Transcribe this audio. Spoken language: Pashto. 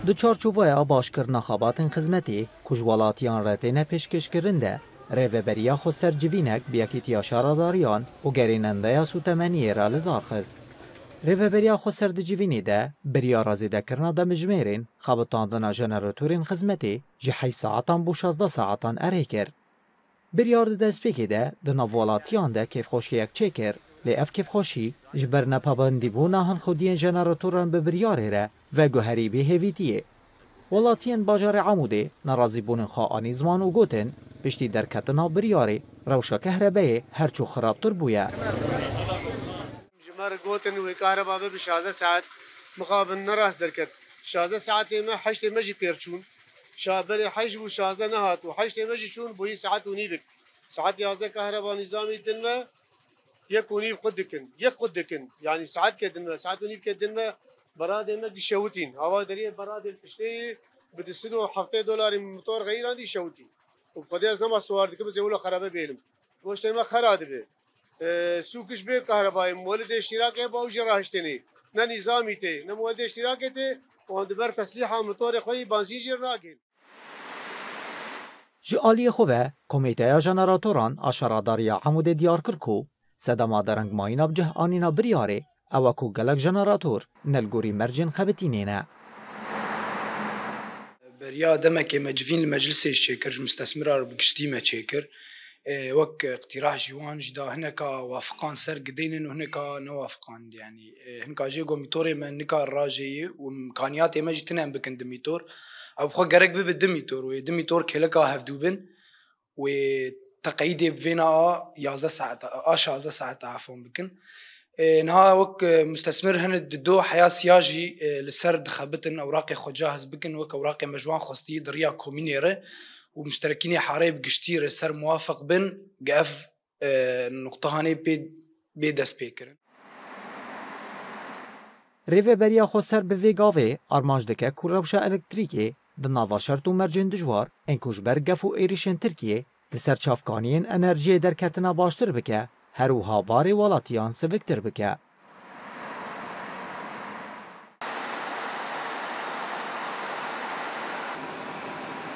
دو چارچوبای باشکردن خاباتن خزمتی کجوالاتیان رتینه پیشکشکرین ده ریوبریا خو سرجوینک بیاکیتیا شاراداریان و گریننده یا سوتمنی را لدارخست. ریوبریا خو سردجوینی ده بریا رازیده کرنا ده مجمرین خابتاندنا جنراتورین خزمتی جی 8 ساعتان بو 16 ساعتان اره کر. بریار ده سپیکی ده ده نوالاتیان ده کیف خوشی یک چه کر لی اف کیف خوشی جبر نپابندی بو نهان خودین جنراتوران به بریاره ره و گوهری به هیویتیه. ولاتین باجار عموده نرازی بونن خواهانی زمان و گوتن پشتی درکتنا بریاره روشا کهربایه هرچو خرابتر بویا. جمار گوتن و کهربا به 16 ساعت مقابل نراس درکت 16 ساعت ما 8 مجی پیرچون شابر 8 و 16 نهات و 8 مجی چون بوی ساعت و نیدک ساعت 11 کهربا نظامی دنما یک و نیف خود دکن یعنی ساعت که دنما ساعت و نیف که دنما براد ما شوتين هوا دريه براد الفشتي بتسدو حفته دولار موتور غير عندي شوتين وبقدر زما سوار دك بزولو خرابه بيلم وش ما خراد به سوقش به كهرباء مولد اشتراك باو جراحتني نه نظامي تي نه مولد اشتراك تي وند بر تسليحه موتور خوي بنزين جراغل جالی خوبه کمیته جنراتوران اشاراداریا عمود دیار کرکو صدما درنگ ماین بجه آنینا بریاره اوکو گلک جنراتور نلگوری مرجن خبتینینه. بریا دمك مجفين المجلس الشيكر مستثمر بقشتي ما شيكر وك اقتراح جوان جدا هناك وافقان سر قدين وهناك نوافقان يعني هناك جيجو ميتوري من نكا الراجي وامكانيات ما جتنا بكن دميتور او خو غرق بالدميتور ودميتور كلكا هفدوبن وتقييدي بفينا 11 ساعه 10 ساعه عفوا بكن نها وك مستثمر هند دو حياة سياجي لسرد خبتن أوراقي خو جاهز بكن وك أوراقي مجوان خوستي دريا كومينيرة ومشتركين حاري بقشتير سر موافق بن قف نقطة هاني بيدس بيكرن ریوبریا خو سر به ویگاوی آرمانج دکه کوروشا الکتریکی دناوا شرط و مرجن دجوار انکوش برگف و ایریشن ترکیه لسر چافکانین انرژی درکتنا باشتر بکه هر و هاواری ولاتیان سوکتر بکه.